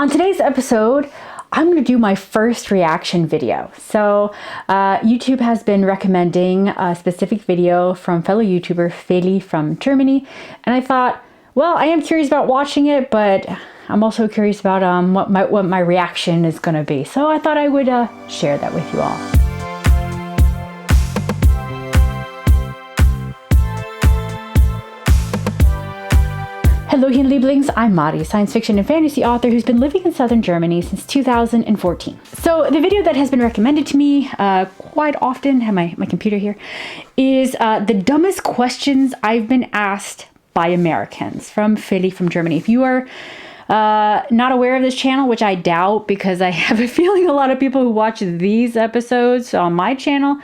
On today's episode, I'm going to do my first reaction video. So YouTube has been recommending a specific video from fellow YouTuber Feli from Germany. And I thought, well, I am curious about watching it, but I'm also curious about what my reaction is going to be. So I thought I would share that with you all. Hello, Lieblings. I'm Mari, science fiction and fantasy author who's been living in southern Germany since 2014. So the video that has been recommended to me quite often, I have my computer here, is the dumbest questions I've been asked by Americans from Feli from Germany. If you are not aware of this channel, which I doubt because I have a feeling a lot of people who watch these episodes on my channel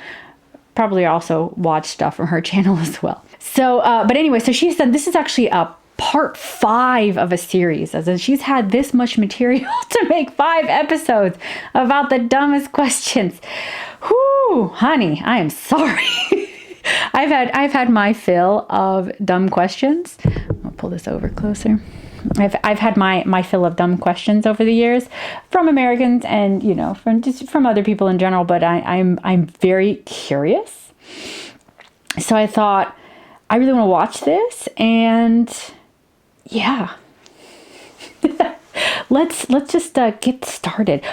probably also watch stuff from her channel as well. So, but anyway, so she said this is actually a part 5 of a series, as in she's had this much material to make 5 episodes about the dumbest questions. Whoo, honey, I am sorry. I've had my fill of dumb questions. I'll pull this over closer. I've had my fill of dumb questions over the years from Americans and from other people in general, but I'm very curious. So I thought I really want to watch this, and yeah. let's just get started.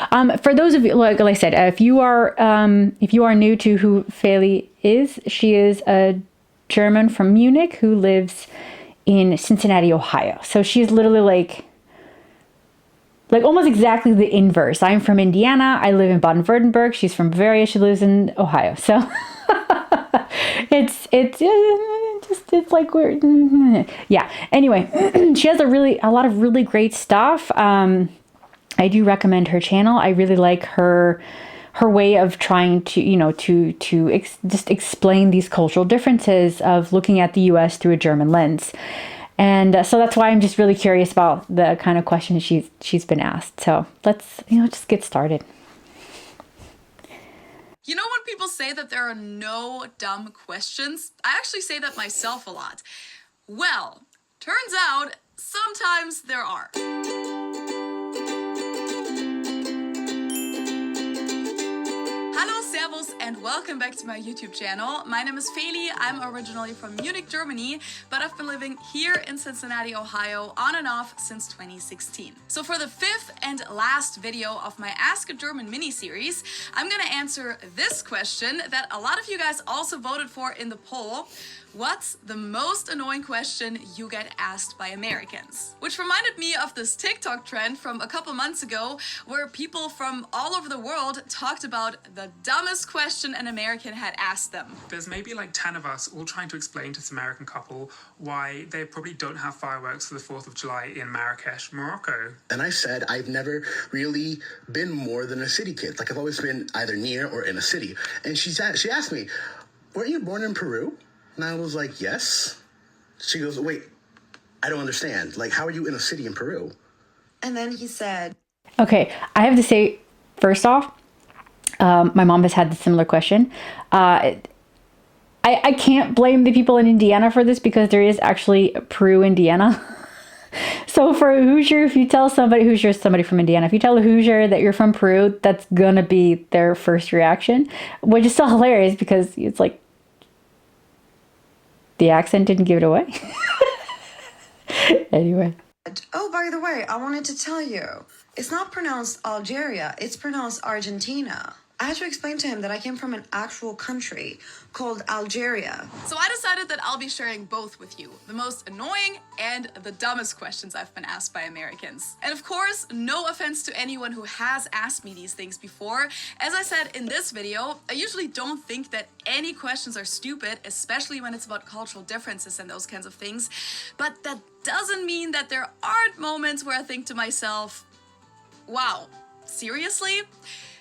For those of you, like I said, if you are new to who Feli is, she is a German from Munich who lives in Cincinnati, Ohio. So she's literally like almost exactly the inverse. I'm from Indiana. I live in Baden-Württemberg. She's from Bavaria. She lives in Ohio. So it's like we're, yeah. Anyway, she has a lot of really great stuff. I do recommend her channel. I really like her way of trying to just explain these cultural differences of looking at the U.S. through a German lens. And so that's why I'm just really curious about the kind of questions she's been asked. So let's just get started. You know when people say that there are no dumb questions? I actually say that myself a lot. Well, turns out sometimes there are. Hello, servus, and welcome back to my YouTube channel. My name is Feli. I'm originally from Munich, Germany, but I've been living here in Cincinnati, Ohio, on and off since 2016. So for the 5th and last video of my Ask a German mini-series, I'm gonna answer this question that a lot of you guys also voted for in the poll. What's the most annoying question you get asked by Americans? Which reminded me of this TikTok trend from a couple months ago where people from all over the world talked about the dumbest question an American had asked them. There's maybe like 10 of us all trying to explain to this American couple why they probably don't have fireworks for the 4th of July in Marrakesh, Morocco. And I said I've never really been more than a city kid. Like I've always been either near or in a city. And she asked me, weren't you born in Peru? And I was like, yes. She goes, wait, I don't understand. Like, how are you in a city in Peru? And then he said, okay, I have to say, first off, my mom has had the similar question. I can't blame the people in Indiana for this because there is actually Peru, Indiana. So for a Hoosier, if you tell somebody somebody from Indiana, if you tell a Hoosier that you're from Peru, that's gonna be their first reaction, which is still hilarious because it's like, the accent didn't give it away. Anyway. oh, by the way, I wanted to tell you, it's not pronounced Algeria, it's pronounced Argentina. I had to explain to him that I came from an actual country called Algeria. So I decided that I'll be sharing both with you, the most annoying and the dumbest questions I've been asked by Americans. And of course, no offense to anyone who has asked me these things before. As I said in this video, I usually don't think that any questions are stupid, especially when it's about cultural differences and those kinds of things. But that doesn't mean that there aren't moments where I think to myself, wow, seriously?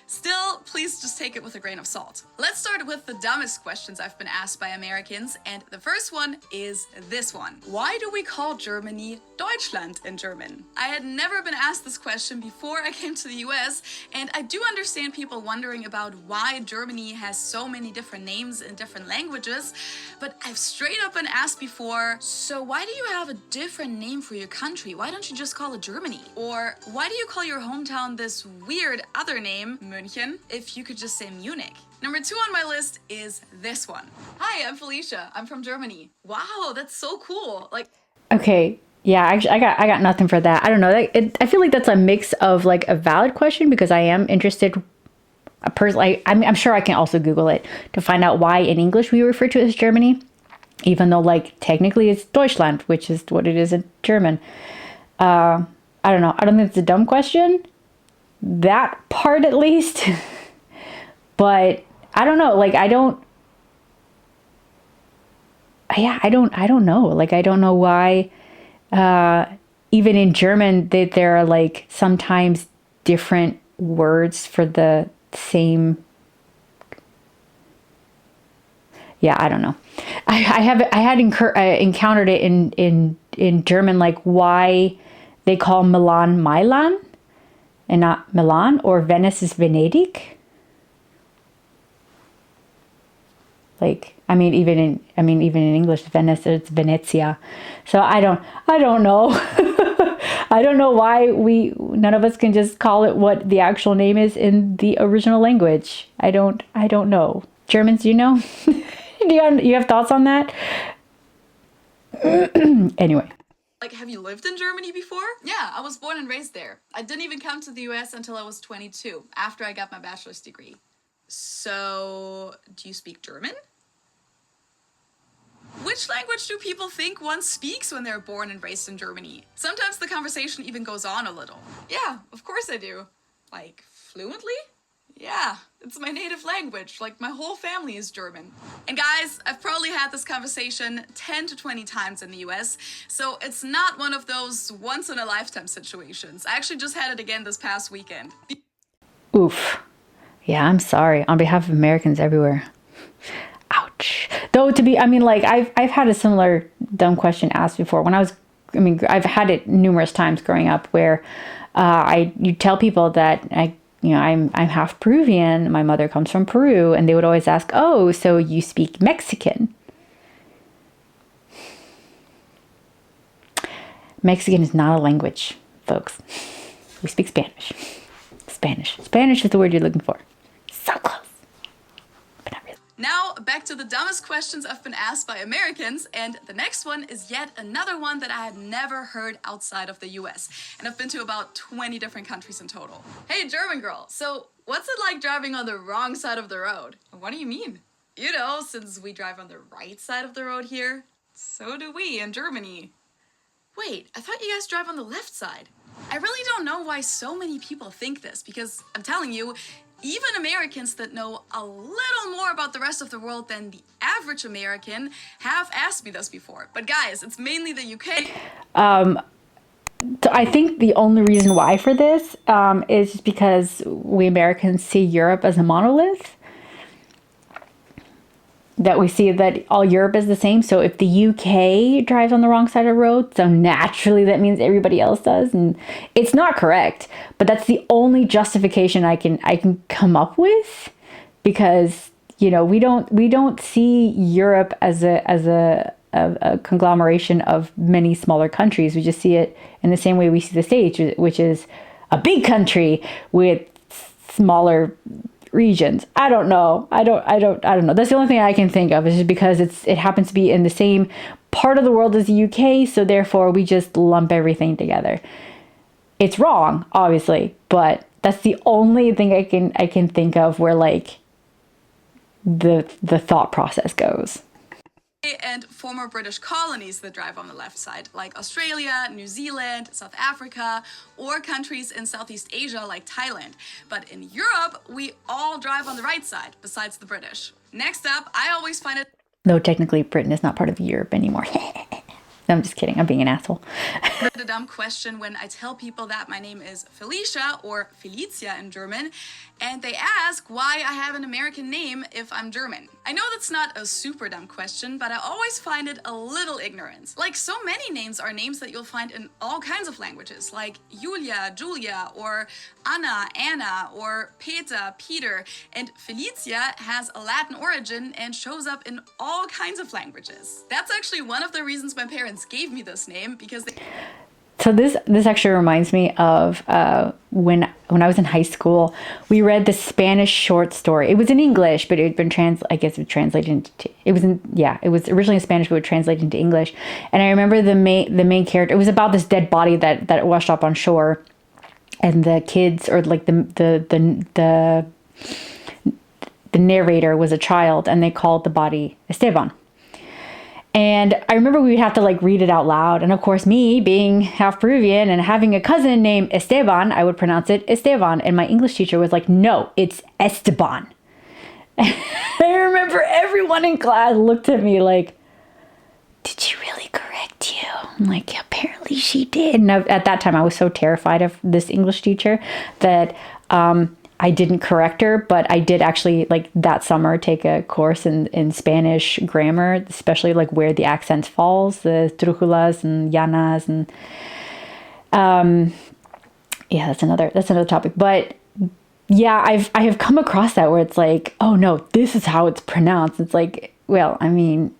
Still, please just take it with a grain of salt. Let's start with the dumbest questions I've been asked by Americans, and the first one is this one. Why do we call Germany Deutschland in German? I had never been asked this question before I came to the US, and I do understand people wondering about why Germany has so many different names in different languages, but I've straight up been asked before, so why do you have a different name for your country? Why don't you just call it Germany? Or why do you call your hometown this weird other name, München, if you could just say Munich? Number 2 on my list is this one. Hi, I'm Felicia. I'm from Germany. Wow, that's so cool. Like, Okay, yeah, actually, I got nothing for that. I don't know. I feel like that's a mix of like a valid question because I am interested. I'm sure I can also Google it to find out why in English we refer to it as Germany, even though like technically it's Deutschland, which is what it is in German. I don't know. I don't think it's a dumb question. That part at least. But I don't know. Like I don't know. Like I don't know why even in German that there are like sometimes different words for the same. Yeah, I don't know. I had encountered it in German, like why they call Milan Milan and not Milan, or Venice is Venedig. Like, I mean, even in English, Venice, it's Venezia. So I don't know. I don't know why none of us can just call it what the actual name is in the original language. I don't know. Germans, do you know? You have thoughts on that? Anyway. Like, have you lived in Germany before? Yeah, I was born and raised there. I didn't even come to the US until I was 22, after I got my bachelor's degree. So, do you speak German? Which language do people think one speaks when they're born and raised in Germany? Sometimes the conversation even goes on a little. Yeah, of course I do. Like, fluently? Yeah, it's my native language. Like, my whole family is German. And guys, I've probably had this conversation 10 to 20 times in the US, so it's not one of those once-in-a-lifetime situations. I actually just had it again this past weekend. Oof. Yeah, I'm sorry. On behalf of Americans everywhere. Ouch. Though I've had a similar dumb question asked before. I've had it numerous times growing up where you tell people that I'm half Peruvian. My mother comes from Peru, and they would always ask, "Oh, so you speak Mexican?" Mexican is not a language, folks. We speak Spanish. Spanish is the word you're looking for. So close, but not really. Now, back to the dumbest questions I've been asked by Americans, and the next one is yet another one that I had never heard outside of the US, and I've been to about 20 different countries in total. Hey, German girl, so what's it like driving on the wrong side of the road? What do you mean? You know, since we drive on the right side of the road here, so do we in Germany. Wait, I thought you guys drive on the left side. I really don't know why so many people think this, because I'm telling you, even Americans that know a little more about the rest of the world than the average American have asked me this before. But guys, it's mainly the UK. So I think the only reason why for this is just because we Americans see Europe as a monolith. That we see that all Europe is the same. So if the UK drives on the wrong side of the road, so naturally that means everybody else does. And it's not correct, but that's the only justification I can come up with, because we don't see Europe as a conglomeration of many smaller countries. We just see it in the same way we see the States, which is a big country with smaller regions. I don't know. I don't know. That's the only thing I can think of, is just because it happens to be in the same part of the world as the UK, so therefore we just lump everything together. It's wrong, obviously, but that's the only thing I can think of where like the thought process goes. And former British colonies that drive on the left side, like Australia, New Zealand, South Africa, or countries in Southeast Asia like Thailand. But in Europe, we all drive on the right side, besides the British. Next up, I always find it... Though technically Britain is not part of Europe anymore. No, I'm just kidding. I'm being an asshole. A dumb question when I tell people that my name is Felicia or Felicia in German, and they ask why I have an American name if I'm German. I know that's not a super dumb question, but I always find it a little ignorant. Like, so many names are names that you'll find in all kinds of languages, like Julia, Julia, or Anna, Anna, or Peter, Peter, and Felicia has a Latin origin and shows up in all kinds of languages. That's actually one of the reasons my parents gave me this name, because they... So this actually reminds me of when I was in high school, we read the Spanish short story. It was in English, but it had been translated into, it was originally in Spanish, but it would translate into English. And I remember the main character, it was about this dead body that washed up on shore, and the kids, or like the narrator was a child, and they called the body Esteban. And I remember we would have to like read it out loud. And of course, me being half Peruvian and having a cousin named Esteban, I would pronounce it Esteban. And my English teacher was like, no, it's Esteban. I remember everyone in class looked at me like, did she really correct you? I'm like, apparently she did. And at that time, I was so terrified of this English teacher that I didn't correct her, but I did actually, like, that summer take a course in Spanish grammar, especially like where the accent falls, the trújulas and llanas, and yeah, that's another topic. But yeah, I have come across that where it's like, oh no, this is how it's pronounced. It's like, well, I mean,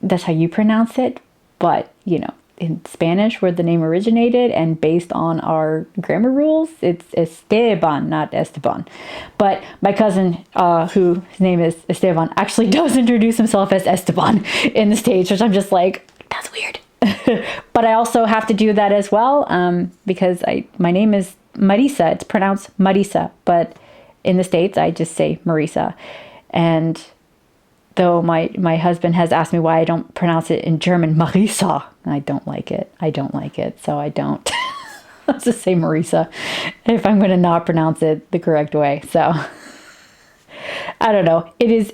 that's how you pronounce it, but you know, in Spanish, where the name originated and based on our grammar rules, it's Esteban, not Esteban. But my cousin, whose name is Esteban, actually does introduce himself as Esteban in the States, which I'm just like, that's weird. But I also have to do that as well, because my name is Marisa. It's pronounced Marisa, but in the States, I just say Marisa. And though my husband has asked me why I don't pronounce it in German, Marisa, I don't like it, so I don't. I'll just say Marisa if I'm going to not pronounce it the correct way. So I don't know. It is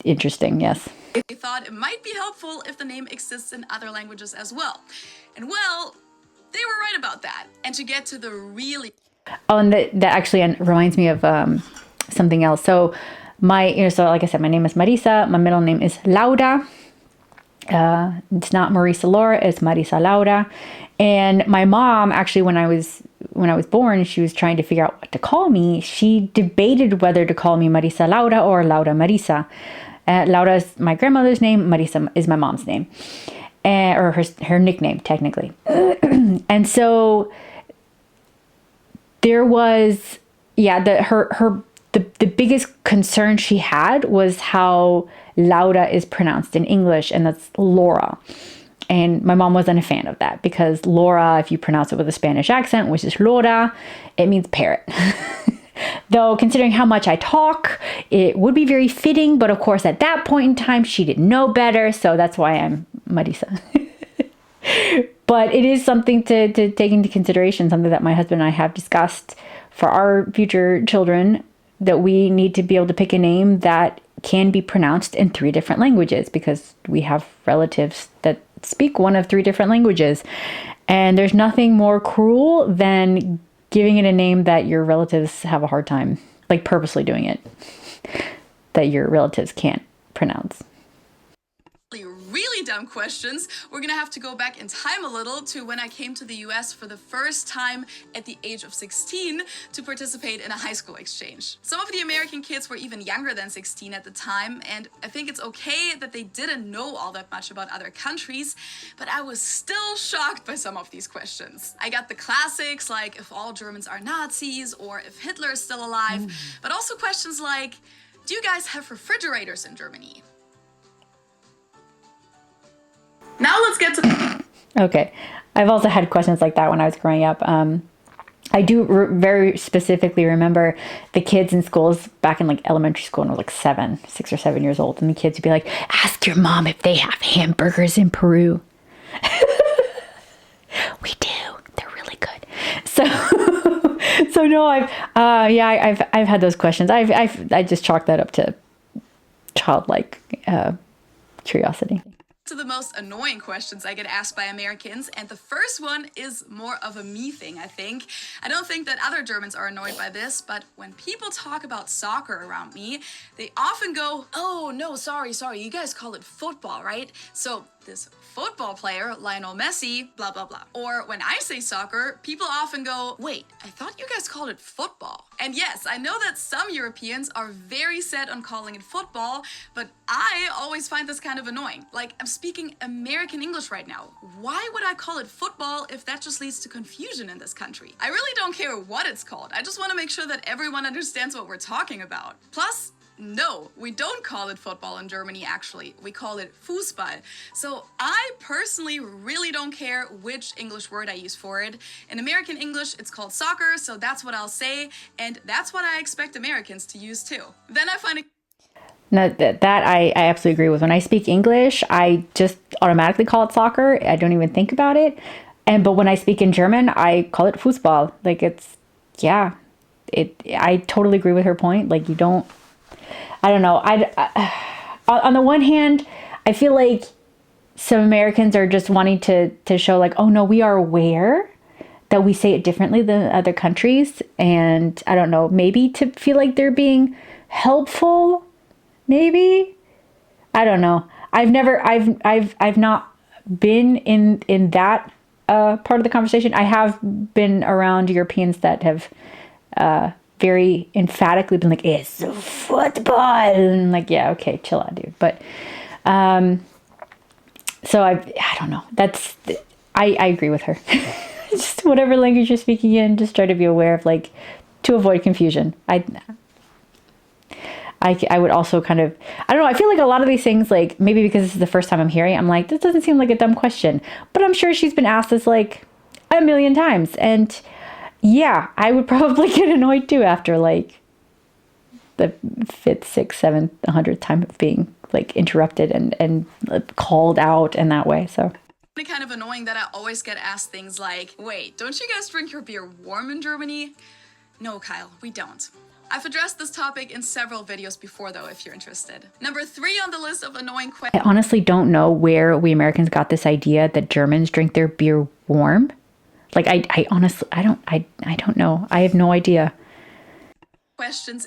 interesting, yes. They thought it might be helpful if the name exists in other languages as well. And well, they were right about that. And to get to the really... Oh, and that actually reminds me of something else. So so like I said, my name is Marisa. My middle name is Laura. It's not Marisa Laura, it's Marisa Laura. And my mom, actually, when I was born, she was trying to figure out what to call me. She debated whether to call me Marisa Laura or Laura Marisa. Laura is my grandmother's name. Marisa is my mom's name, or her nickname, technically. And so there was, the biggest concern she had was how Laura is pronounced in English, and that's Laura. And my mom wasn't a fan of that, because Laura, if you pronounce it with a Spanish accent, which is Laura, it means parrot. Though, considering how much I talk, it would be very fitting. But of course, at that point in time, she didn't know better. So that's why I'm Marisa. But it is something to take into consideration, something that my husband and I have discussed for our future children, that we need to be able to pick a name that can be pronounced in 3 different languages, because we have relatives that speak one of 3 different languages. And there's nothing more cruel than giving it a name that your relatives have a hard time, like purposely doing it, that your relatives can't pronounce. Really dumb questions, we're gonna have to go back in time a little to when I came to the US for the first time at the age of 16 to participate in a high school exchange. Some of the American kids were even younger than 16 at the time, and I think it's okay that they didn't know all that much about other countries, but I was still shocked by some of these questions. I got the classics, like if all Germans are Nazis or if Hitler is still alive, but also questions like, do you guys have refrigerators in Germany? Now let's get to... Okay. I've also had questions like that when I was growing up. I do very specifically remember the kids in schools back in like elementary school, when I was like 6 or 7 years old. And the kids would be like, ask your mom if they have hamburgers in Peru. We do. They're really good. So no, I've had those questions. I just chalk that up to childlike curiosity. To the most annoying questions I get asked by Americans, and the first one is more of a me thing, I think. I don't think that other Germans are annoyed by this, but when people talk about soccer around me, they often go, "Oh, no, sorry, you guys call it football, right? So this football player, Lionel Messi, blah, blah, blah." Or when I say soccer, people often go, "Wait, I thought you guys called it football." And yes, I know that some Europeans are very set on calling it football, but I always find this kind of annoying. Like, I'm speaking American English right now. Why would I call it football if that just leads to confusion in this country? I really don't care what it's called. I just want to make sure that everyone understands what we're talking about. Plus, no, we don't call it football in Germany, actually. We call it Fußball. So I personally really don't care which English word I use for it. In American English, it's called soccer, so that's what I'll say, and that's what I expect Americans to use too. Then I find it... No, that I absolutely agree with. When I speak English, I just automatically call it soccer. I don't even think about it. But when I speak in German, I call it Fußball. Like, it's, yeah, I totally agree with her point. Like, you don't, I don't know. On the one hand, I feel like some Americans are just wanting to show like, oh no, we are aware that we say it differently than other countries. And I don't know, maybe to feel like they're being helpful, maybe. I don't know. I've not been in that part of the conversation. I have been around Europeans that have very emphatically been like, "It's football," and I'm like, yeah, okay, chill out, dude. But so I don't know. That's I agree with her. Just whatever language you're speaking in, just try to be aware of, like, to avoid confusion. I would also kind of, I don't know, I feel like a lot of these things, like, maybe because this is the first time I'm hearing it, I'm like, this doesn't seem like a dumb question. But I'm sure she's been asked this like a million times. And yeah, I would probably get annoyed too after like the 5th, 6th, 7th, 100th time of being like interrupted and called out in that way. So It's kind of annoying that I always get asked things like, "Wait, don't you guys drink your beer warm in Germany?" No, Kyle, we don't. I've addressed this topic in several videos before, though, if you're interested. Number 3 on the list of annoying I questions. honestly don't know where we Americans got this idea that Germans drink their beer warm. Like, I honestly, I don't know. I have no idea.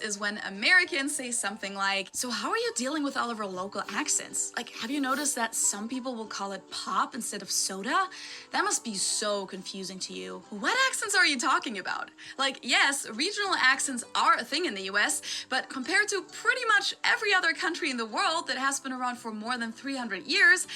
Is when Americans say something like, "So how are you dealing with all of our local accents? Like, have you noticed that some people will call it pop instead of soda? That must be so confusing to you. What accents are you talking about?" Like, yes, regional accents are a thing in the US, but compared to pretty much every other country in the world that has been around for more than 300 years,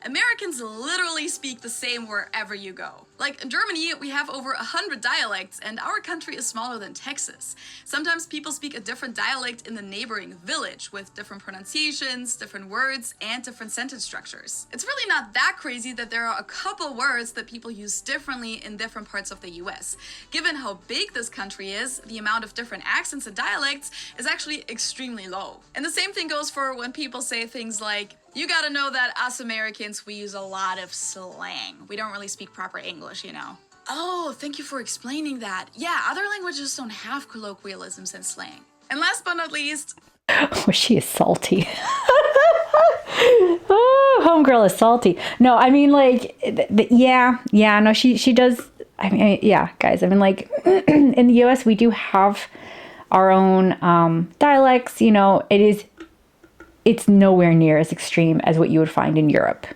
Americans literally speak the same wherever you go. Like, in Germany, we have over 100 dialects, and our country is smaller than Texas. Sometimes people speak a different dialect in the neighboring village with different pronunciations, different words, and different sentence structures. It's really not that crazy that there are a couple words that people use differently in different parts of the US. Given how big this country is, the amount of different accents and dialects is actually extremely low. And the same thing goes for when people say things like, "You gotta know that us Americans, we use a lot of slang. We don't really speak proper English, you know." Oh, thank you for explaining that. Yeah, other languages don't have colloquialisms and slang. And last but not least... Oh, she is salty. Oh, homegirl is salty. No, I mean, like, yeah, no, she does. I mean, yeah, guys, I mean, like, in the US, we do have our own dialects, you know, it's nowhere near as extreme as what you would find in Europe.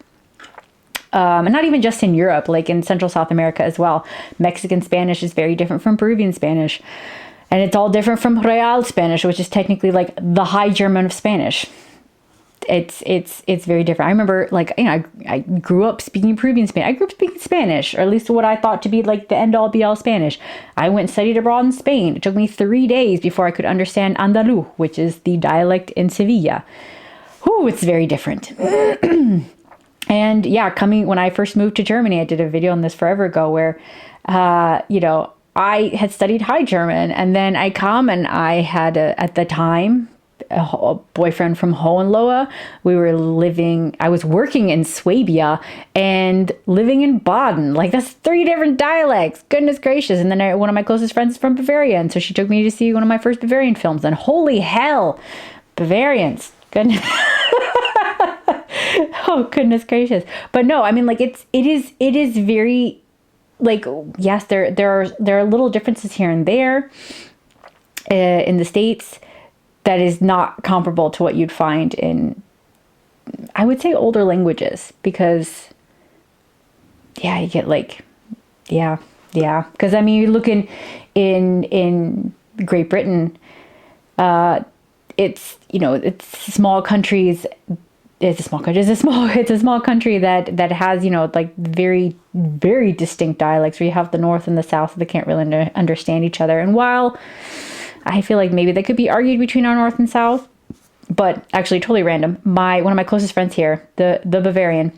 And not even just in Europe, like in Central South America as well. Mexican Spanish is very different from Peruvian Spanish. And it's all different from Real Spanish, which is technically like the High German of Spanish. It's very different. I remember, like, you know, I grew up speaking Peruvian Spanish. I grew up speaking Spanish, or at least what I thought to be like the end-all be-all Spanish. I went and studied abroad in Spain. It took me 3 days before I could understand Andaluz, which is the dialect in Sevilla. Whew, it's very different. And yeah, when I first moved to Germany, I did a video on this forever ago where, you know, I had studied High German, and then I come and I had, at the time, a boyfriend from Hohenlohe. I was working in Swabia and living in Baden. Like, that's 3 different dialects. Goodness gracious. And then one of my closest friends is from Bavaria. And so she took me to see one of my first Bavarian films. And holy hell, Bavarians. Goodness. Oh, goodness gracious. But no, I mean, like, it is very, like, yes, there are little differences here and there in the States that is not comparable to what you'd find in, I would say, older languages, because, yeah, you get like, yeah. Because, I mean, you look in Great Britain, it's, you know, it's small countries. It's a small country. It's a small country that has, you know, like very, very distinct dialects, where you have the North and the South that can't really understand each other. And while I feel like maybe they could be argued between our North and South, but actually totally random. One of my closest friends here, the Bavarian,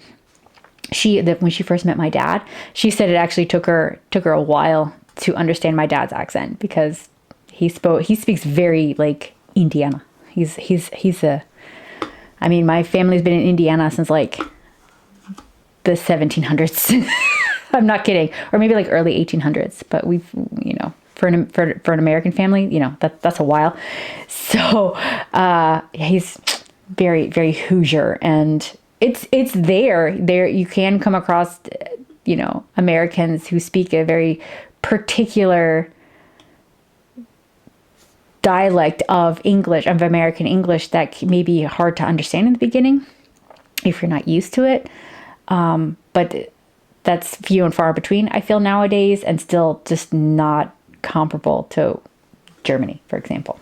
when she first met my dad, she said it actually took her a while to understand my dad's accent, because he speaks very like Indiana. I mean, my family's been in Indiana since like the 1700s. I'm not kidding. Or maybe like early 1800s, but we've, you know, for an American family, you know, that's a while. So, yeah, he's very, very Hoosier, and it's there you can come across, you know, Americans who speak a very particular dialect of English, of American English, that may be hard to understand in the beginning if you're not used to it. But that's few and far between, I feel, nowadays, and still just not comparable to Germany, for example.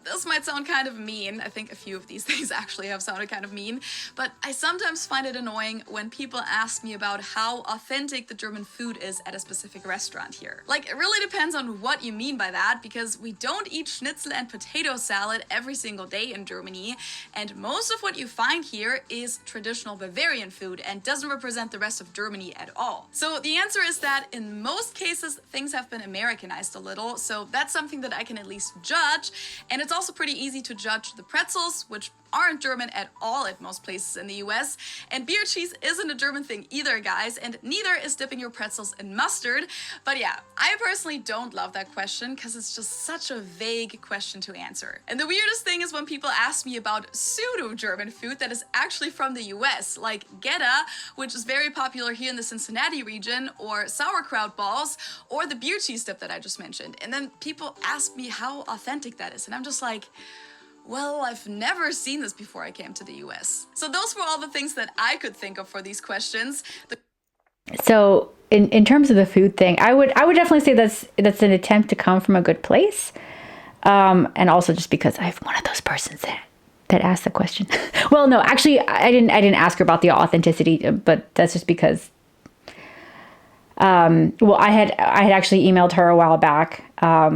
This might sound kind of mean. I think a few of these things actually have sounded kind of mean, but I sometimes find it annoying when people ask me about how authentic the German food is at a specific restaurant here. Like, it really depends on what you mean by that, because we don't eat schnitzel and potato salad every single day in Germany, and most of what you find here is traditional Bavarian food and doesn't represent the rest of Germany at all. So the answer is that in most cases, things have been Americanized a little, so that's something that I can at least judge, and it's also pretty easy to judge the pretzels, which aren't German at all at most places in the US. And beer cheese isn't a German thing either, guys, and neither is dipping your pretzels in mustard. But yeah, I personally don't love that question, because it's just such a vague question to answer. And the weirdest thing is when people ask me about pseudo-German food that is actually from the US, like Gouda, which is very popular here in the Cincinnati region, or sauerkraut balls, or the beer cheese dip that I just mentioned. And then people ask me how authentic that is, and I'm just like, well, I've never seen this before I came to the US. So those were all the things that I could think of for these questions. So in terms of the food thing, I would definitely say that's an attempt to come from a good place. And also just because I'm one of those persons that asked the question. Well, no, actually I didn't ask her about the authenticity, but that's just because well, I had actually emailed her a while back,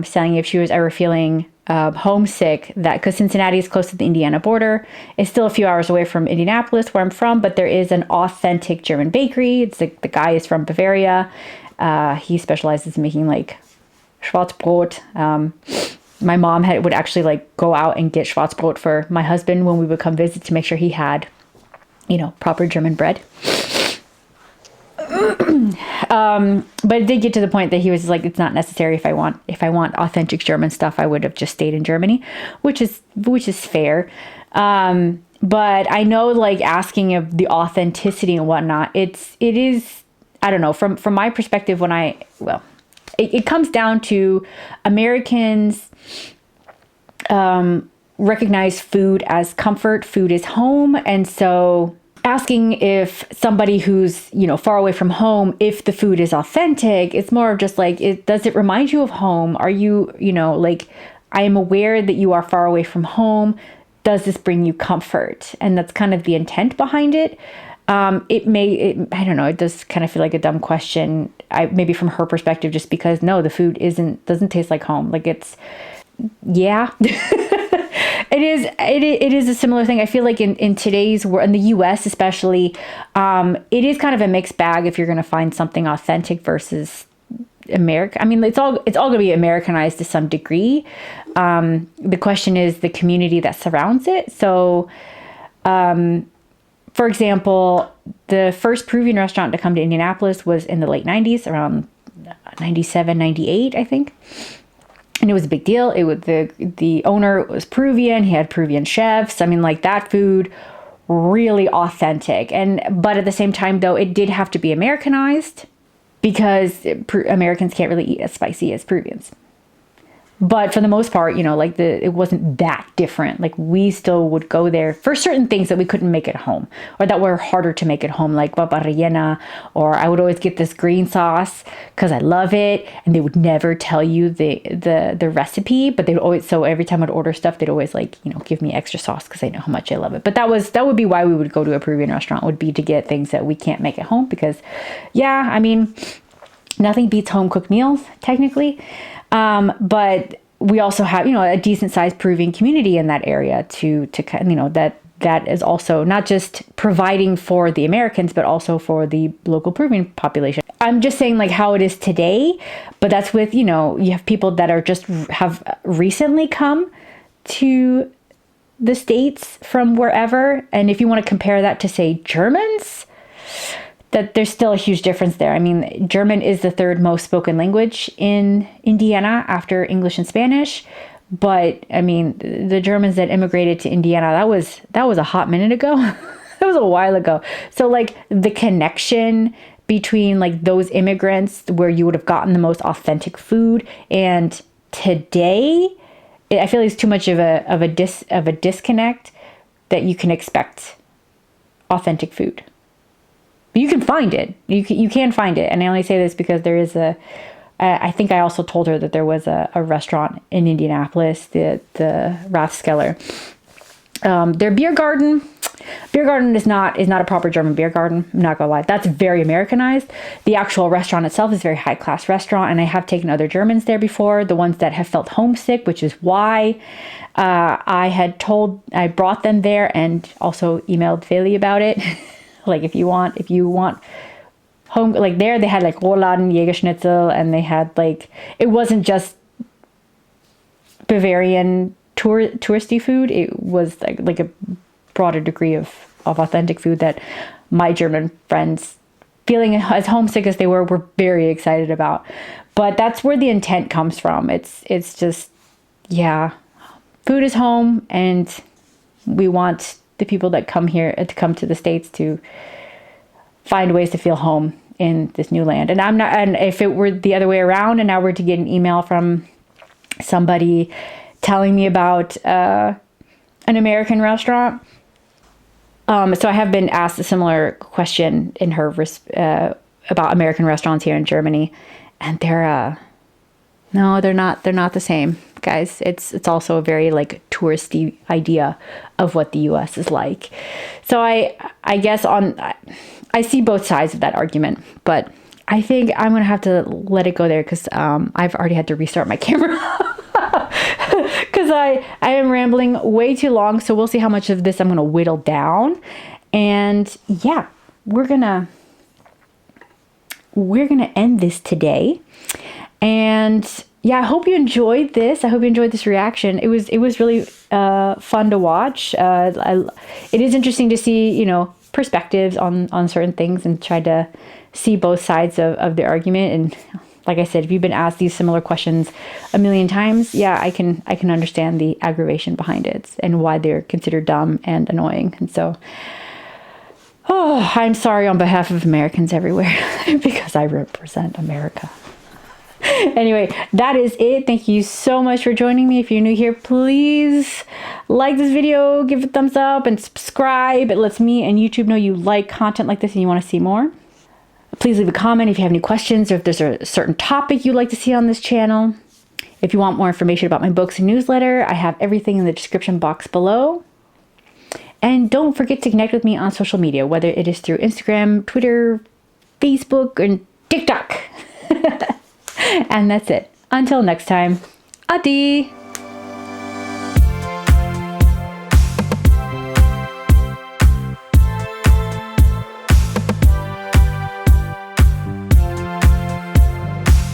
saying if she was ever feeling homesick, that because Cincinnati is close to the Indiana border, it's still a few hours away from Indianapolis, where I'm from, but there is an authentic German bakery. It's the guy is from Bavaria. He specializes in making like Schwarzbrot. My mom would actually like go out and get Schwarzbrot for my husband when we would come visit, to make sure he had, you know, proper German bread. But it did get to the point that he was like, it's not necessary. If I want authentic German stuff, I would have just stayed in Germany, which is fair. But I know, like, asking of the authenticity and whatnot, it is, I don't know, from my perspective, it comes down to Americans, recognize food as comfort. Food is home. And so asking if somebody who's, you know, far away from home, if the food is authentic, it's more of just like, does it remind you of home? Are you, you know, like, I am aware that you are far away from home. Does this bring you comfort? And that's kind of the intent behind it. I don't know, it does kind of feel like a dumb question. Maybe from her perspective, just because no, the food doesn't taste like home. Like, it's, yeah. It is a similar thing. I feel like in today's world, in the US especially, it is kind of a mixed bag if you're going to find something authentic versus America. I mean, it's all going to be Americanized to some degree. The question is the community that surrounds it. So, for example, the first Peruvian restaurant to come to Indianapolis was in the late 90s, around 97, 98, I think. And it was a big deal. The owner was Peruvian. He had Peruvian chefs. I mean, like, that food really authentic. But at the same time, though, it did have to be Americanized because Americans can't really eat as spicy as Peruvians. But for the most part, like it wasn't that different. Like we still would go there for certain things that we couldn't make at home or that were harder to make at home, like papa rellena, or I would always get this green sauce because I love it. And they would never tell you the recipe, but they'd always, so every time I'd order stuff, they'd always give me extra sauce because they know how much I love it. But that would be why we would go to a Peruvian restaurant, would be to get things that we can't make at home because nothing beats home cooked meals technically. But we also have, a decent sized Peruvian community in that area that is also not just providing for the Americans, but also for the local Peruvian population. I'm just saying like how it is today, but that's with, you have people that have recently come to the States from wherever. And if you want to compare that to say Germans, that there's still a huge difference there. I mean, German is the third most spoken language in Indiana after English and Spanish. But I mean, the Germans that immigrated to Indiana, that was a hot minute ago. That was a while ago. So like the connection between like those immigrants where you would have gotten the most authentic food and today, I feel like it's too much of a disconnect that you can expect authentic food. You can find it. You can find it. And I only say this because there is I think I also told her that there was a restaurant in Indianapolis, the Rathskeller. Their beer garden is not a proper German beer garden. I'm not gonna lie. That's very Americanized. The actual restaurant itself is a very high class restaurant. And I have taken other Germans there before, the ones that have felt homesick, which is why I brought them there and also emailed Feli about it. Like if you want home, like there they had like Rouladen, Jägerschnitzel, and they had like, it wasn't just Bavarian touristy food. It was like a broader degree of authentic food that my German friends, feeling as homesick as they were very excited about. But that's where the intent comes from. It's just, yeah, food is home, and we want the people that come to the States to find ways to feel home in this new land. And if it were the other way around and I were to get an email from somebody telling me about an American restaurant, so I have been asked a similar question in her about American restaurants here in Germany, and they're not the same, guys. It's also a very like touristy idea of what the US is like. So I guess I see both sides of that argument, but I think I'm going to have to let it go there because I've already had to restart my camera because I am rambling way too long. So we'll see how much of this I'm going to whittle down. And yeah, we're going to end this today. And yeah, I hope you enjoyed this. I hope you enjoyed this reaction. It was really fun to watch. It is interesting to see, perspectives on certain things and try to see both sides of the argument. And like I said, if you've been asked these similar questions a million times, yeah, I can understand the aggravation behind it and why they're considered dumb and annoying. And so, I'm sorry on behalf of Americans everywhere because I represent America. Anyway, that is it. Thank you so much for joining me. If you're new here, please like this video, give it a thumbs up, and subscribe. It lets me and YouTube know you like content like this and you want to see more. Please leave a comment if you have any questions or if there's a certain topic you'd like to see on this channel. If you want more information about my books and newsletter, I have everything in the description box below. And don't forget to connect with me on social media, whether it is through Instagram, Twitter, Facebook, and TikTok. And that's it. Until next time, adi!